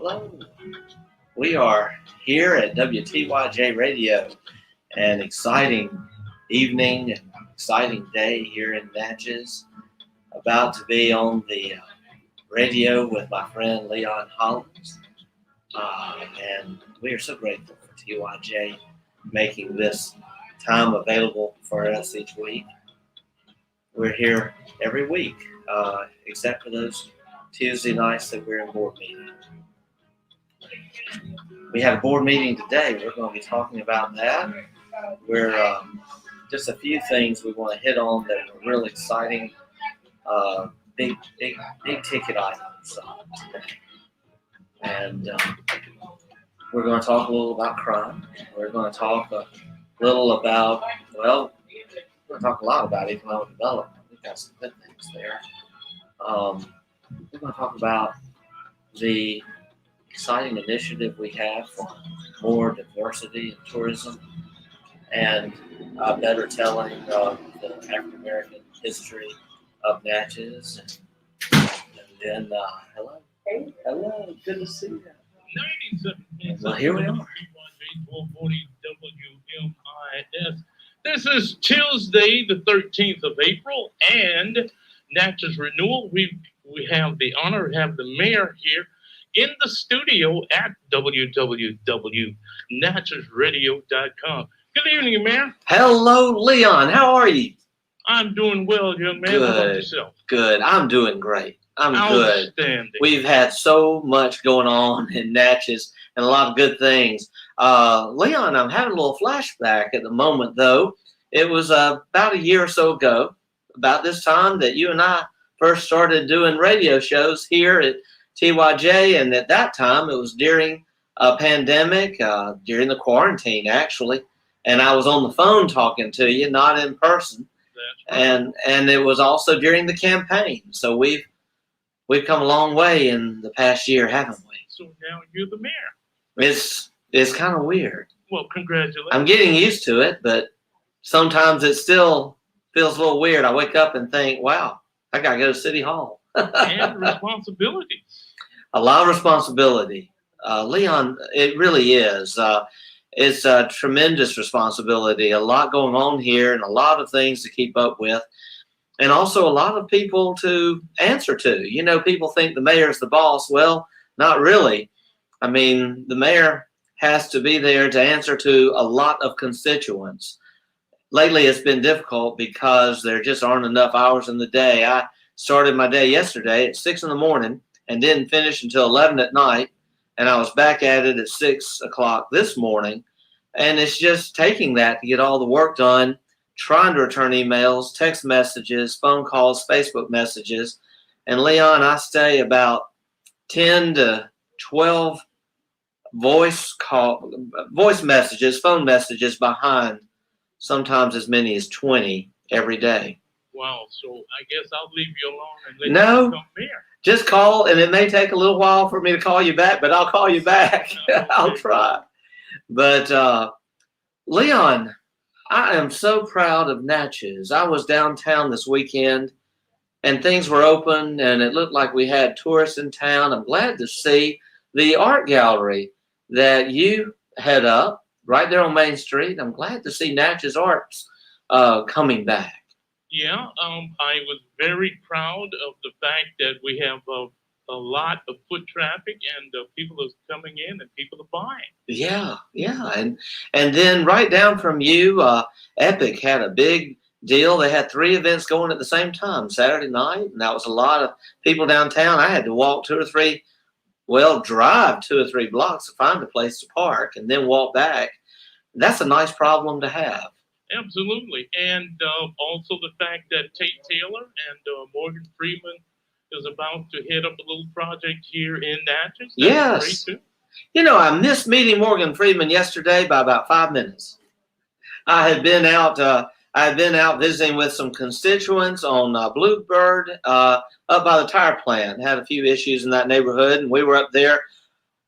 Hello. We are here at WTYJ Radio. An exciting evening, an exciting day here in Natchez. About to be on the radio with my friend Leon Hollins. And we are so grateful for TYJ making this time available for us each week. We're here every week, except for those Tuesday nights that we're in board meeting. We have a board meeting today. We're going to be talking about that. We're just a few things we want to hit on that are really exciting, big ticket items today. And we're going to talk a little about crime. We're going to talk a little about, well, we're going to talk a lot about economic development. We've got some good things there. We're going to talk about the exciting initiative we have for more diversity in tourism and better telling of the African American history of Natchez. And then, hello. Hey. Hello. Good to see you. Well, here we are. WMIS. This is Tuesday, the 13th of April, and Natchez Renewal. We have the honor to have the mayor here in the studio at www.natchezradio.com. Good evening, Mayor. Hello, Leon. How are you? I'm doing well, young man. How about yourself? Good. I'm doing great. I'm good. Outstanding. We've had so much going on in Natchez and a lot of good things. Leon, I'm having a little flashback at the moment, though. It was about a year or so ago, about this time, that you and I first started doing radio shows here at TYJ, and at that time it was during a pandemic, during the quarantine actually, and I was on the phone talking to you, not in person. That's right. And it was also during the campaign. So we've come a long way in the past year, haven't we? So now you're the mayor. It's kind of weird. Well, congratulations. I'm getting used to it, but sometimes it still feels a little weird. I wake up and think, wow, I got to go to City Hall. And responsibility. A lot of responsibility. Leon, it really is. It's a tremendous responsibility. A lot going on here and a lot of things to keep up with. And also a lot of people to answer to. You know, people think the mayor's the boss. Well, not really. I mean, the mayor has to be there to answer to a lot of constituents. Lately, it's been difficult because there just aren't enough hours in the day. I started my day yesterday at 6 in the morning and didn't finish until 11 at night. And I was back at it at 6 o'clock this morning. And it's just taking that to get all the work done, trying to return emails, text messages, phone calls, Facebook messages. And Leon, I stay about 10 to 12 voice messages, phone messages behind, sometimes as many as 20 every day. Wow. So I guess I'll leave you alone and let you come here. Just call, and it may take a little while for me to call you back, but I'll call you back. Okay. I'll try. But Leon, I am so proud of Natchez. I was downtown this weekend, and things were open, and it looked like we had tourists in town. I'm glad to see the art gallery that you head up right there on Main Street. I'm glad to see Natchez Arts coming back. Yeah, I was very proud of the fact that we have a lot of foot traffic and people are coming in and people are buying. Yeah. And then right down from you, Epic had a big deal. They had 3 events going at the same time Saturday night, and that was a lot of people downtown. I had to walk drive 2 or 3 blocks to find a place to park and then walk back. That's a nice problem to have. Absolutely. And also the fact that Tate Taylor and Morgan Freeman is about to head up a little project here in Natchez. Yes. Great too. You know, I missed meeting Morgan Freeman yesterday by about 5 minutes. I had been out visiting with some constituents on Bluebird up by the tire plant. Had a few issues in that neighborhood, and we were up there a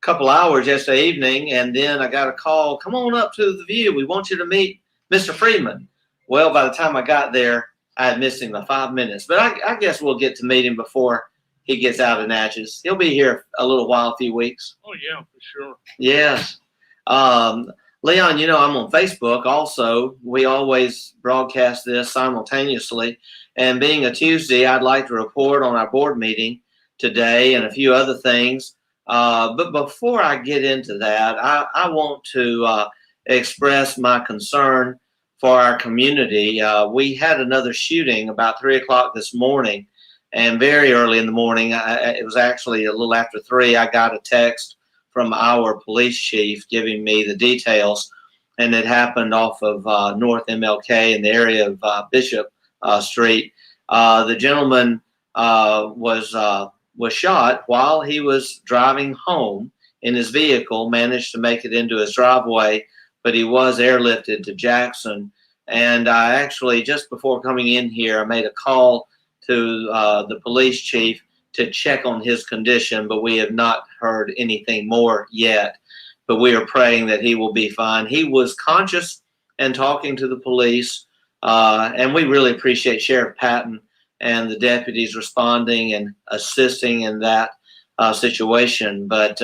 couple hours yesterday evening, and then I got a call, come on up to the View. We want you to meet Mr. Freeman. Well, by the time I got there, I had missed him by 5 minutes. But I guess we'll get to meet him before he gets out of Natchez. He'll be here a little while, a few weeks. Oh yeah, for sure. Yes. Leon, I'm on Facebook also. We always broadcast this simultaneously. And being a Tuesday, I'd like to report on our board meeting today and a few other things. But before I get into that, I want to express my concern for our community. We had another shooting about 3 o'clock this morning, and very early in the morning, it was actually a little after 3, I got a text from our police chief giving me the details, and it happened off of North MLK in the area of Bishop Street. The gentleman was shot while he was driving home in his vehicle, managed to make it into his driveway, but he was airlifted to Jackson. And I actually, just before coming in here, I made a call to the police chief to check on his condition, but we have not heard anything more yet. But we are praying that he will be fine. He was conscious and talking to the police, and we really appreciate Sheriff Patton and the deputies responding and assisting in that situation. But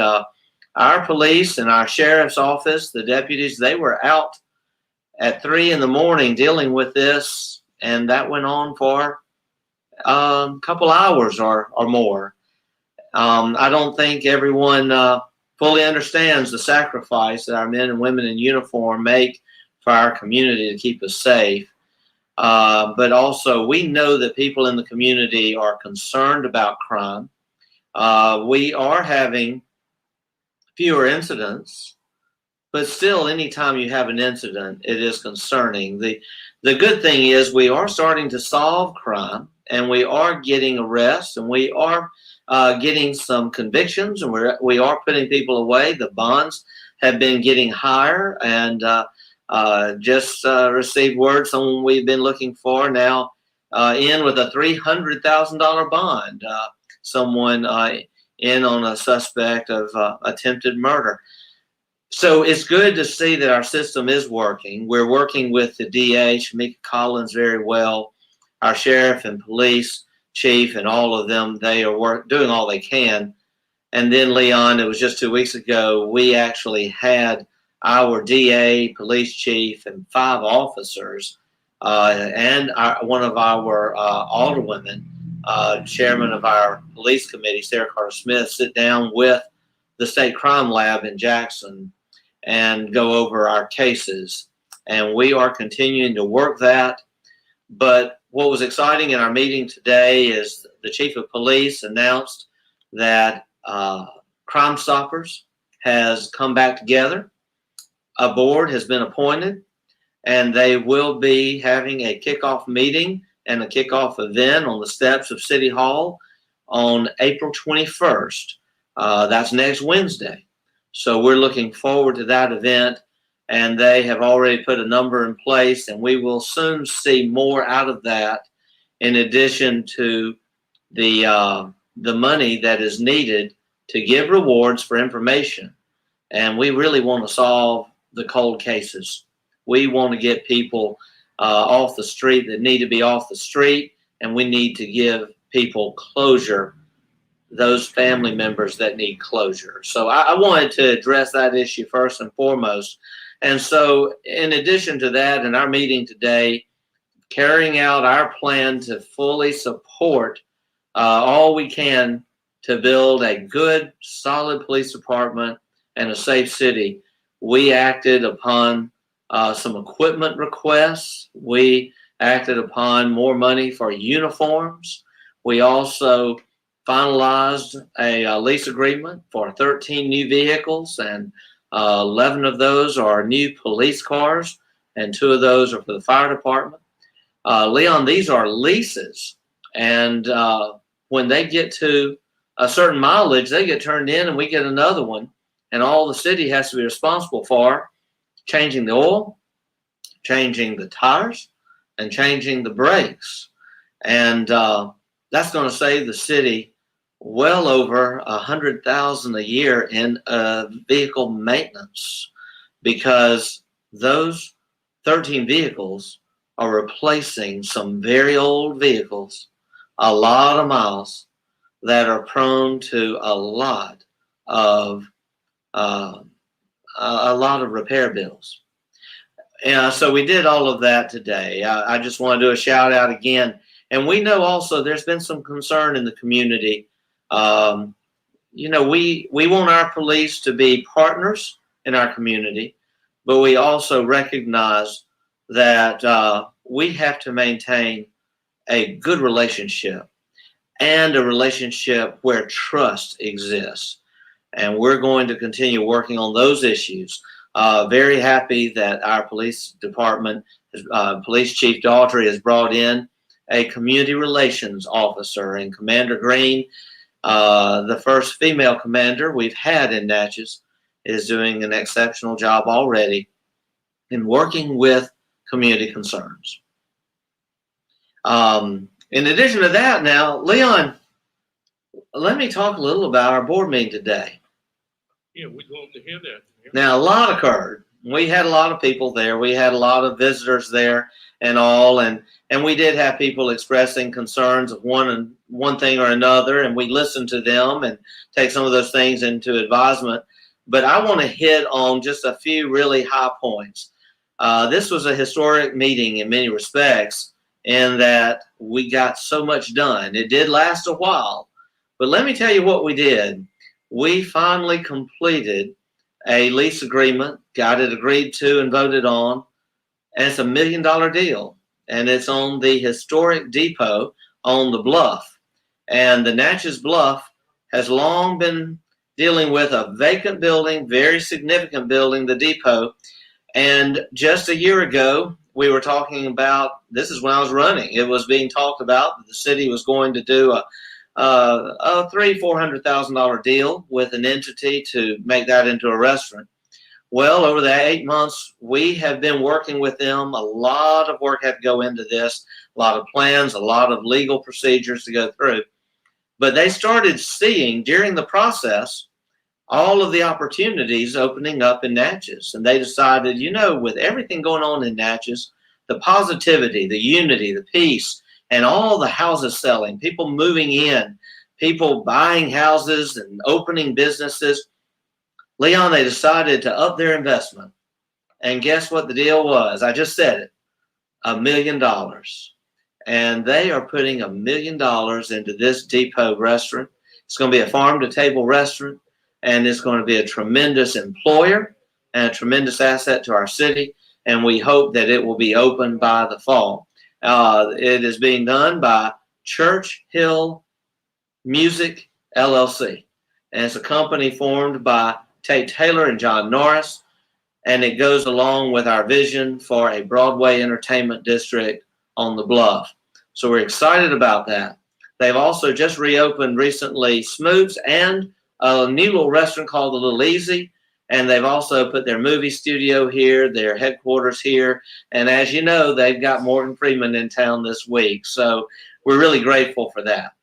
our police and our sheriff's office, the deputies, they were out at 3 in the morning dealing with this, and that went on for a couple hours or more. I don't think everyone fully understands the sacrifice that our men and women in uniform make for our community to keep us safe. But also, we know that people in the community are concerned about crime. We are having fewer incidents, but still, anytime you have an incident, it is concerning. The good thing is we are starting to solve crime, and we are getting arrests, and we are getting some convictions, and we are putting people away. The bonds have been getting higher, and just received word, someone we've been looking for now in with a $300,000 bond. Someone in on a suspect of attempted murder. So it's good to see that our system is working. We're working with the DA, Shamika Collins, very well. Our sheriff and police chief and all of them, they are doing all they can. And then, Leon, it was just 2 weeks ago, we actually had our DA, police chief, and 5 officers, and one of our alderwomen, chairman of our police committee, Sarah Carter Smith, sit down with the state crime lab in Jackson and go over our cases. And we are continuing to work that. But what was exciting in our meeting today is the chief of police announced that Crime Stoppers has come back together. A board has been appointed, and they will be having a kickoff meeting and a kickoff event on the steps of City Hall on April 21st. That's next Wednesday. So we're looking forward to that event, and they have already put a number in place, and we will soon see more out of that, in addition to the money that is needed to give rewards for information. And we really want to solve the cold cases. We want to get people off the street that need to be off the street, and we need to give people closure, those family members that need closure. So I wanted to address that issue first and foremost. And so in addition to that, in our meeting today, carrying out our plan to fully support all we can to build a good, solid police department and a safe city, we acted upon some equipment requests. We acted upon more money for uniforms. We also finalized a lease agreement for 13 new vehicles, and 11 of those are new police cars, and 2 of those are for the fire department. Leon, these are leases, and when they get to a certain mileage, they get turned in and we get another one, and all the city has to be responsible for changing the oil, changing the tires, and changing the brakes. And that's going to save the city well over $100,000 a year in vehicle maintenance, because those 13 vehicles are replacing some very old vehicles, a lot of miles, that are prone to a lot of repair bills. And so we did all of that today. I just want to do a shout out again. And we know also there's been some concern in the community. We want our police to be partners in our community, but we also recognize that we have to maintain a good relationship and a relationship where trust exists. And we're going to continue working on those issues. Very happy that our police department, Police Chief Daughtry, has brought in a community relations officer, and Commander Green, the first female commander we've had in Natchez, is doing an exceptional job already in working with community concerns. In addition to that, now, Leon, let me talk a little about our board meeting today. Yeah, we'd love to hear that. Yeah. Now, a lot occurred. We had a lot of people there. We had a lot of visitors there and all, and we did have people expressing concerns of one thing or another, and we listened to them and take some of those things into advisement. But I want to hit on just a few really high points. This was a historic meeting in many respects, in that we got so much done. It did last a while, but let me tell you what we did. We finally completed a lease agreement, got it agreed to and voted on, and it's $1 million deal. And it's on the historic depot on the bluff. And the Natchez Bluff has long been dealing with a vacant building, very significant building, the depot. And just a year ago, we were talking about, this is when I was running, it was being talked about that the city was going to do a $300,000-$400,000 deal with an entity to make that into a restaurant. Well, over the 8 months, we have been working with them. A lot of work had to go into this, a lot of plans, a lot of legal procedures to go through. But they started seeing during the process all of the opportunities opening up in Natchez. And they decided, with everything going on in Natchez, the positivity, the unity, the peace, and all the houses selling, people moving in, people buying houses and opening businesses, Leon, they decided to up their investment. And guess what the deal was? I just said it, $1 million. And they are putting $1 million into this depot restaurant. It's going to be a farm-to-table restaurant, and it's going to be a tremendous employer and a tremendous asset to our city. And we hope that it will be open by the fall. It is being done by Church Hill Music LLC. And it's a company formed by Tate Taylor and John Norris. And it goes along with our vision for a Broadway entertainment district on the bluff. So we're excited about that. They've also just reopened recently Smoots and a new little restaurant called The Little Easy. And they've also put their movie studio here, their headquarters here. And as you know, they've got Morgan Freeman in town this week. So we're really grateful for that.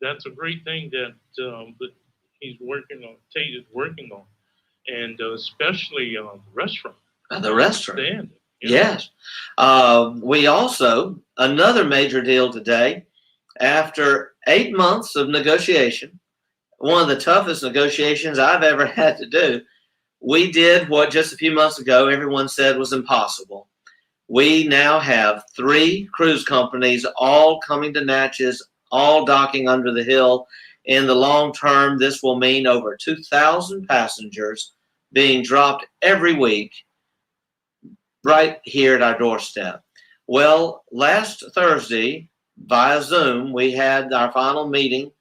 That's a great thing that he's working on, Tate is working on. And especially the restaurant. The restaurant. Stand, Yes. We also, another major deal today, after 8 months of negotiation, one of the toughest negotiations I've ever had to do, we did what just a few months ago everyone said was impossible. We now have 3 cruise companies all coming to Natchez, all docking under the hill. In the long term, this will mean over 2,000 passengers being dropped every week right here at our doorstep. Well, last Thursday, via Zoom, we had our final meeting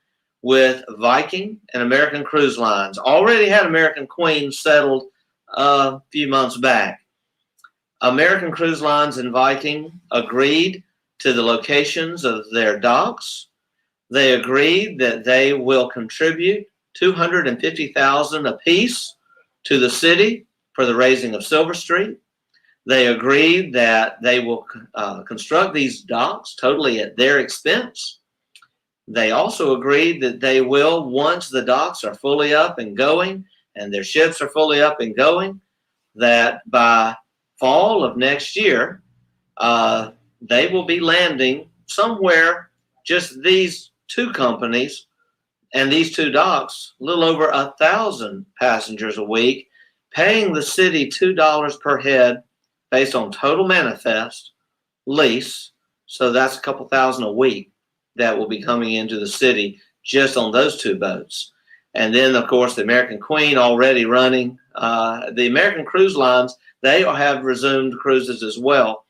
with Viking and American Cruise Lines. Already had American Queen settled a few months back. American Cruise Lines and Viking agreed to the locations of their docks. They agreed that they will contribute $250,000 apiece to the city for the raising of Silver Street. They agreed that they will construct these docks totally at their expense. They also agreed that they will, once the docks are fully up and going and their ships are fully up and going, that by fall of next year, they will be landing somewhere just these two companies and these two docks, a little over 1,000 passengers a week, paying the city $2 per head based on total manifest lease. So that's a couple thousand a week that will be coming into the city just on those two boats. And then, of course, the American Queen already running. The American Cruise Lines, they have resumed cruises as well.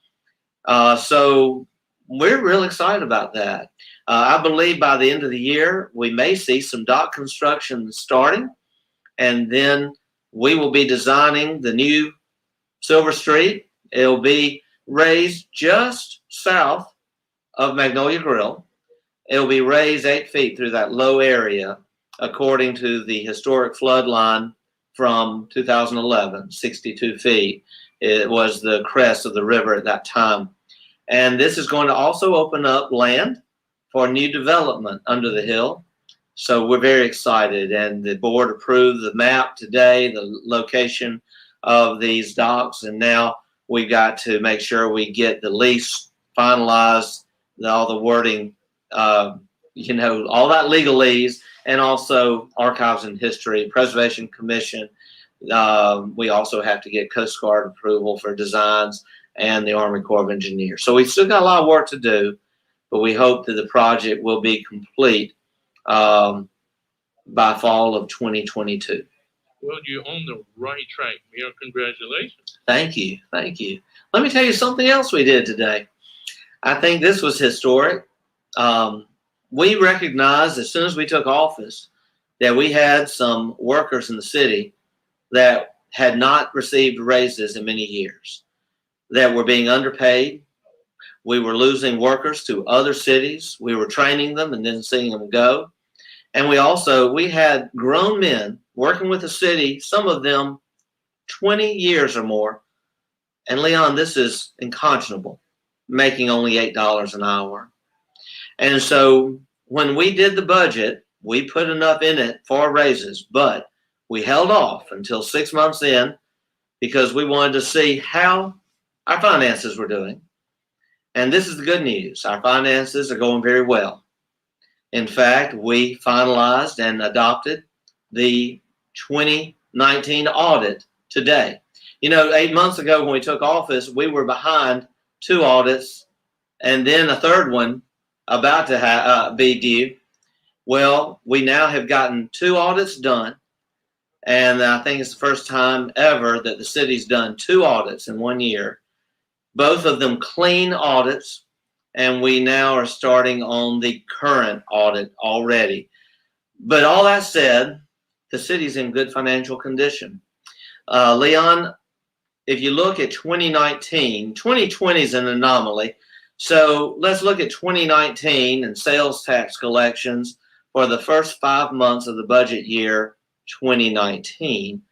So we're real excited about that. I believe by the end of the year, we may see some dock construction starting, and then we will be designing the new Silver Street. It'll be raised just south of Magnolia Grill. It'll be raised 8 feet through that low area, according to the historic flood line from 2011, 62 feet. It was the crest of the river at that time. And this is going to also open up land for new development under the hill. So we're very excited, and the board approved the map today, the location of these docks, and now we got to make sure we get the lease finalized, all the wording, all that legalese, and also Archives and History, Preservation Commission. We also have to get Coast Guard approval for designs and the Army Corps of Engineers. So we've still got a lot of work to do, but we hope that the project will be complete by fall of 2022. Well, you're on the right track, Mayor. Congratulations. Thank you. Thank you. Let me tell you something else we did today. I think this was historic. We recognized as soon as we took office that we had some workers in the city that had not received raises in many years, that were being underpaid. We were losing workers to other cities. We were training them and then seeing them go. And we had grown men working with the city, some of them 20 years or more. And Leon, this is unconscionable, making only $8 an hour. And so when we did the budget, we put enough in it for raises, but we held off until 6 months in because we wanted to see how our finances were doing. And this is the good news. Our finances are going very well. In fact, we finalized and adopted the 2019 audit today. 8 months ago when we took office, we were behind 2 audits and then a third one about to be due. Well, we now have gotten 2 audits done. And I think it's the first time ever that the city's done 2 audits in 1 year. Both of them clean audits, and we now are starting on the current audit already. But all that said, the city's in good financial condition. Leon, if you look at 2019, 2020 is an anomaly. So let's look at 2019 and sales tax collections for the first 5 months of the budget year 2019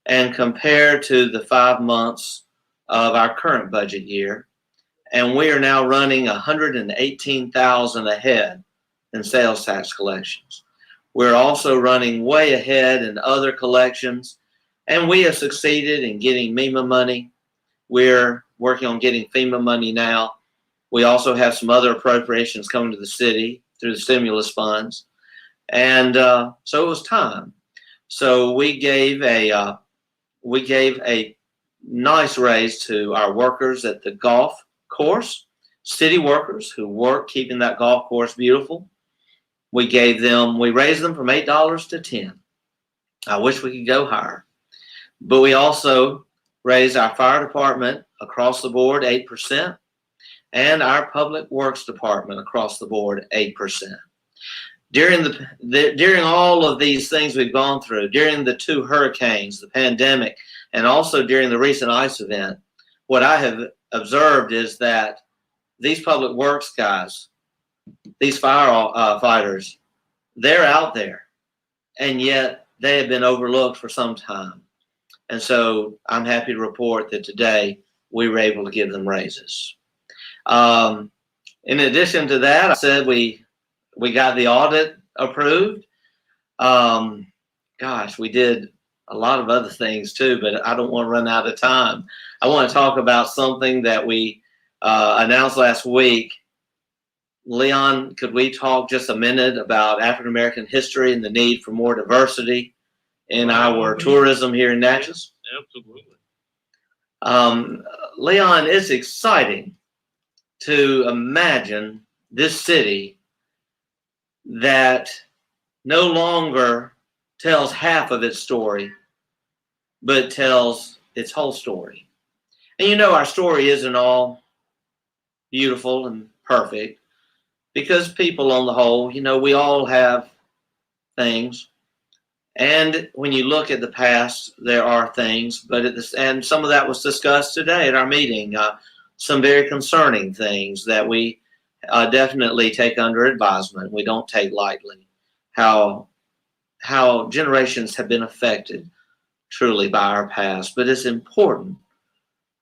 and compare to the 5 months of our current budget year. And we are now running 118,000 ahead in sales tax collections. We're also running way ahead in other collections, and we have succeeded in getting MEMA money. We're working on getting FEMA money now. We also have some other appropriations coming to the city through the stimulus funds. And so it was time. So we gave a nice raise to our workers at the golf course, city workers who work keeping that golf course beautiful. We raised them from $8 to $10. I wish we could go higher. But we also raised our fire department across the board 8% and our public works department across the board 8%. During all of these things we've gone through, during the 2 hurricanes, the pandemic, and also during the recent ice event, what I have observed is that these public works guys, these firefighters, they're out there, and yet they have been overlooked for some time. And so I'm happy to report that today we were able to give them raises. In addition to that, I said we got the audit approved. We did a lot of other things too, but I don't want to run out of time. I want to talk about something that we announced last week. Leon, could we talk just a minute about African American history and the need for more diversity in our tourism here in Natchez? Absolutely. Leon, it's exciting to imagine this city that no longer tells half of its story, but tells its whole story. And you know, our story isn't all beautiful and perfect, because people on the whole, you know, we all have things. And when you look at the past, there are things, but and some of that was discussed today at our meeting. Some very concerning things that we definitely take under advisement. We don't take lightly how generations have been affected truly by our past. But it's important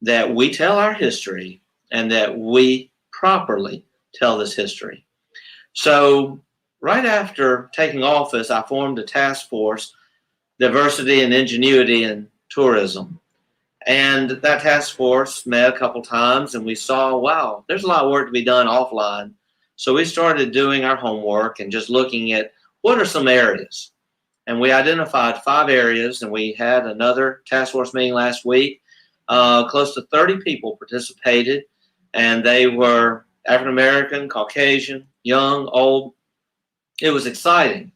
that we tell our history and that we properly tell this history. So right after taking office, I formed a task force, Diversity and Ingenuity in Tourism. And that task force met a couple times, and we saw, wow, there's a lot of work to be done offline. So we started doing our homework and just looking at what are some areas. And we identified 5 areas, and we had another task force meeting last week. Close to 30 people participated, and they were African American, Caucasian, young, old. It was exciting.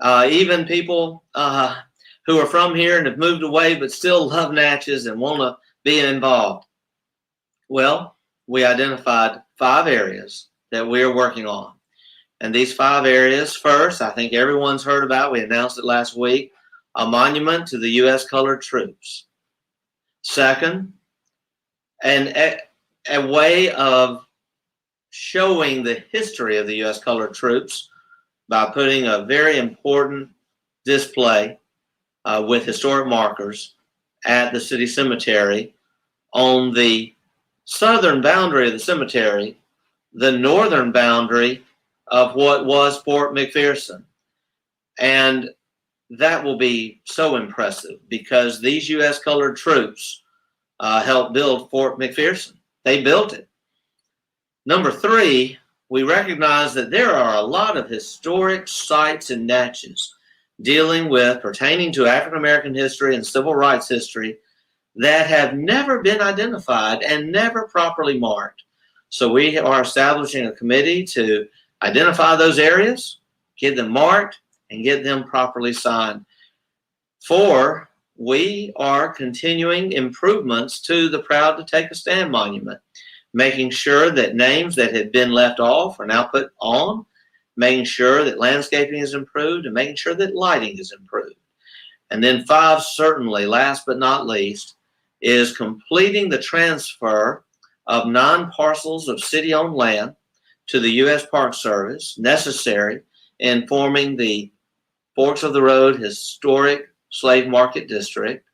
Even people who are from here and have moved away but still love Natchez and want to be involved. Well, we identified 5 areas that we are working on. And these 5 areas, first, I think everyone's heard about, we announced it last week, a monument to the U.S. colored troops. Second, a way of showing the history of the U.S. colored troops by putting a very important display with historic markers at the city cemetery on the southern boundary of the cemetery, the northern boundary of what was Fort McPherson. And that will be so impressive because these U.S. colored troops helped build Fort McPherson. They built it. Number 3, we recognize that there are a lot of historic sites in Natchez pertaining to African American history and civil rights history that have never been identified and never properly marked. So we are establishing a committee to identify those areas, get them marked, and get them properly signed. 4, we are continuing improvements to the Proud to Take a Stand monument, making sure that names that had been left off are now put on, making sure that landscaping is improved, and making sure that lighting is improved. And then 5, certainly last but not least, is completing the transfer of 9 parcels of city-owned land to the U.S. Park Service necessary in forming the Forks of the Road Historic Slave Market District,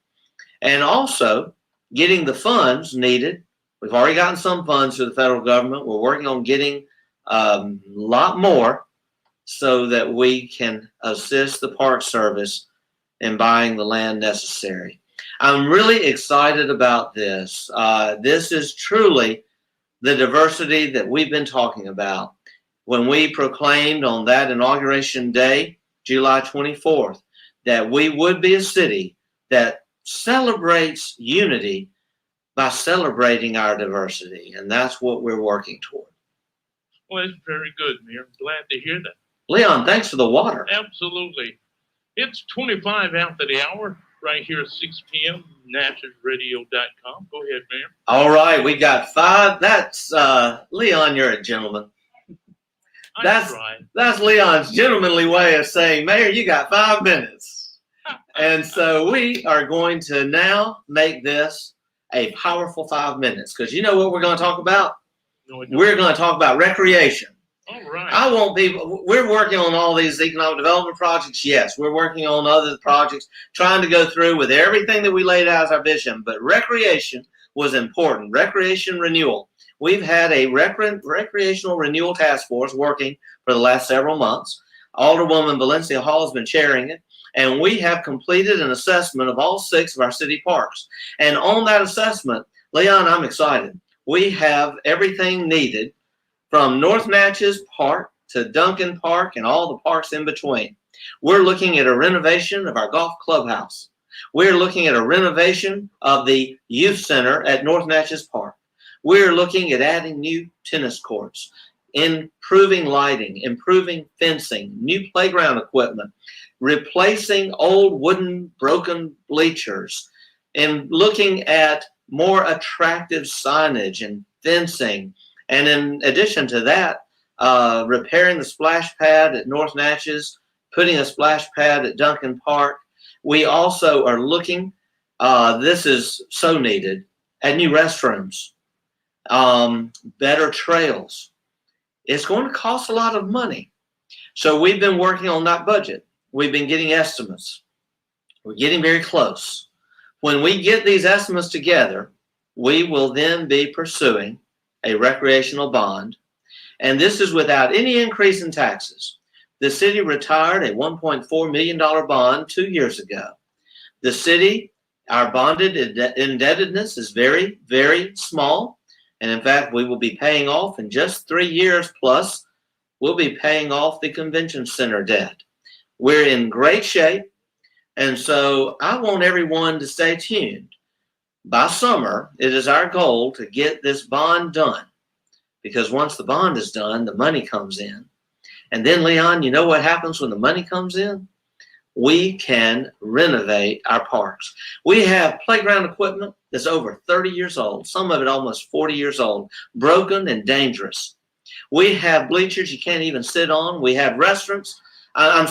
and also getting the funds needed. We've already gotten some funds to the federal government. We're working on getting a lot more so that we can assist the Park Service in buying the land necessary. I'm really excited about this. This is truly the diversity that we've been talking about. When we proclaimed on that inauguration day, July 24th, that we would be a city that celebrates unity by celebrating our diversity. And that's what we're working toward. Well, it's very good, Mayor. Glad to hear that. Leon, thanks for the water. Absolutely. It's 25 after the hour, right here at 6 p.m., NatchezRadio.com. Go ahead, Mayor. All right, we got 5. That's, Leon, you're a gentleman. That's Leon's gentlemanly way of saying, Mayor, you got 5 minutes. And so we are going to now make this a powerful 5 minutes, because you know what we're going to talk about? No, we're going to talk about recreation. All right. I want people, we're working on all these economic development projects. Yes, we're working on other projects, trying to go through with everything that we laid out as our vision. But recreation was important. Recreation renewal. We've had a recreational renewal task force working for the last several months. Alderwoman Valencia Hall has been chairing it. And we have completed an assessment of all 6 of our city parks. And on that assessment, Leon, I'm excited. We have everything needed from North Natchez Park to Duncan Park and all the parks in between. We're looking at a renovation of our golf clubhouse. We're looking at a renovation of the youth center at North Natchez Park. We're looking at adding new tennis courts, improving lighting, improving fencing, new playground equipment, replacing old wooden broken bleachers, and looking at more attractive signage and fencing. And in addition to that, repairing the splash pad at North Natchez, putting a splash pad at Duncan Park. We also are looking, this is so needed, at new restrooms, better trails. It's going to cost a lot of money. So we've been working on that budget. We've been getting estimates. We're getting very close. When we get these estimates together, we will then be pursuing a recreational bond. And this is without any increase in taxes. The city retired a $1.4 million bond 2 years ago. The city, our bonded indebtedness is very, very small. And in fact, we will be paying off in just 3 years plus, we'll be paying off the convention center debt. We're in great shape. And so I want everyone to stay tuned. By summer, it is our goal to get this bond done. Because once the bond is done, the money comes in. And then, Leon, you know what happens when the money comes in? We can renovate our parks. We have playground equipment that's over 30 years old, some of it almost 40 years old, broken and dangerous. We have bleachers you can't even sit on. We have restrooms. I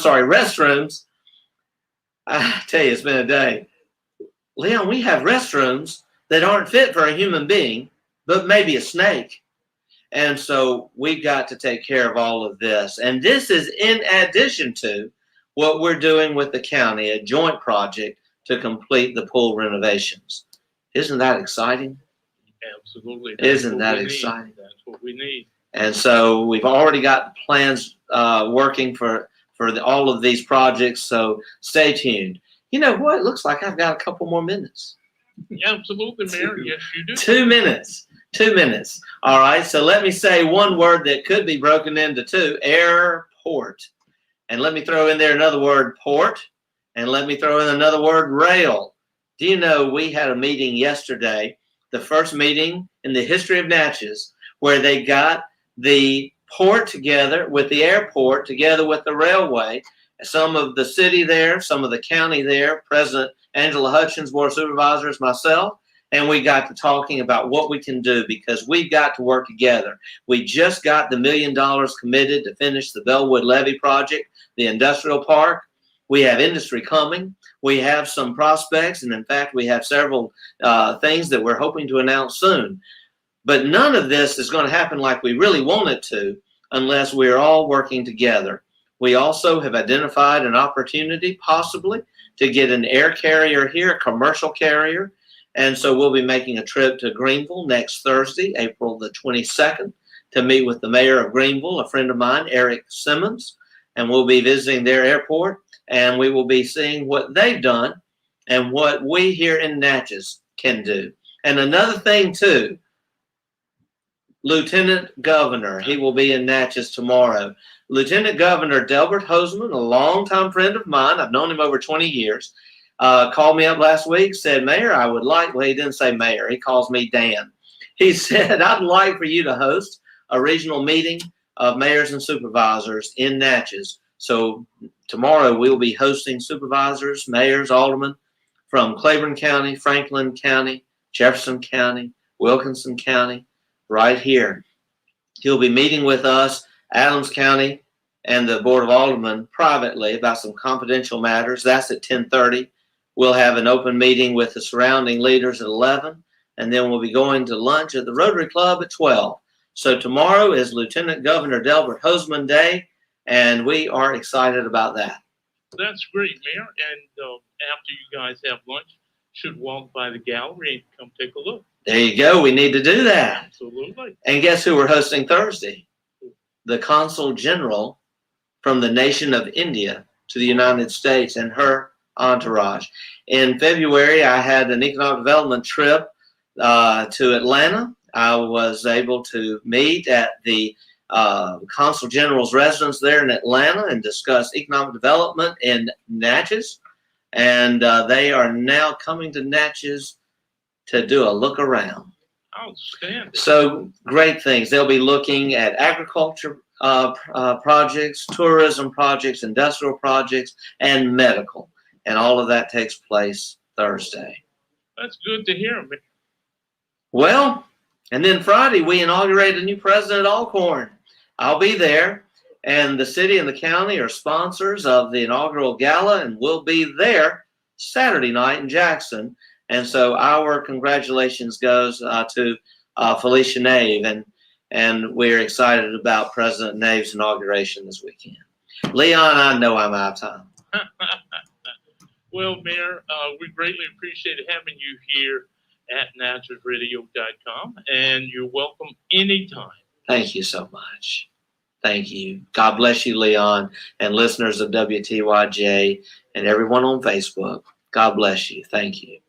tell you, it's been a day. Leon, we have restrooms that aren't fit for a human being, but maybe a snake. And so we've got to take care of all of this. And this is in addition to what we're doing with the county, a joint project to complete the pool renovations. Isn't that exciting? Absolutely. Isn't that exciting? That's what we need. And so we've already got the plans working for all of these projects. So stay tuned. You know what? It looks like I've got a couple more minutes. Absolutely, Mayor. Yes, you do. 2 minutes. 2 minutes. All right. So let me say one word that could be broken into two: airport. And let me throw in there another word, port. And let me throw in another word, rail. Do you know we had a meeting yesterday, the first meeting in the history of Natchez, where they got the port together with the airport, together with the railway, some of the city there, some of the county there, President Angela Hutchins, Board of Supervisors, myself, and we got to talking about what we can do because we've got to work together. We just got the $1 million committed to finish the Bellwood Levee project, the industrial park. We have industry coming. We have some prospects, and in fact, we have several things that we're hoping to announce soon. But none of this is going to happen like we really want it to unless we're all working together. We also have identified an opportunity possibly to get an air carrier here, a commercial carrier. And so we'll be making a trip to Greenville next Thursday, April the 22nd, to meet with the mayor of Greenville, a friend of mine, Eric Simmons. And we'll be visiting their airport, and we will be seeing what they've done and what we here in Natchez can do. And another thing, too, Lieutenant Governor, he will be in Natchez tomorrow. Lieutenant Governor Delbert Hoseman, a longtime friend of mine, I've known him over 20 years, called me up last week, said, Mayor, I would like, well, he didn't say Mayor, he calls me Dan. He said, I'd like for you to host a regional meeting of mayors and supervisors in Natchez. So tomorrow we'll be hosting supervisors, mayors, aldermen from Claiborne County, Franklin County, Jefferson County, Wilkinson County, right here. He'll be meeting with us, Adams County, and the Board of Aldermen privately about some confidential matters. That's at 10:30. We'll have an open meeting with the surrounding leaders at 11, and then we'll be going to lunch at the Rotary Club at 12. So tomorrow is Lieutenant Governor Delbert Hoseman Day, and we are excited about that. That's great, Mayor. And after you guys have lunch, should walk by the gallery and come take a look. There you go. We need to do that. Absolutely. And guess who we're hosting Thursday? The Consul General from the nation of India to the United States and her entourage. In February, I had an economic development trip to Atlanta. I was able to meet at the Consul General's residence there in Atlanta and discuss economic development in Natchez. And they are now coming to Natchez to do a look around. Outstanding. So great things. They'll be looking at agriculture projects, tourism projects, industrial projects, and medical. And all of that takes place Thursday. That's good to hear. Well, and then Friday, we inaugurate a new president at Alcorn. I'll be there. And the city and the county are sponsors of the inaugural gala, and we'll be there Saturday night in Jackson. And so our congratulations goes to Felicia Nave, and we're excited about President Nave's inauguration this weekend. Leon, I know I'm out of time. Well, Mayor, we greatly appreciate having you here at NatchezRadio.com, and you're welcome anytime. Thank you so much. Thank you. God bless you, Leon, and listeners of WTYJ and everyone on Facebook. God bless you. Thank you.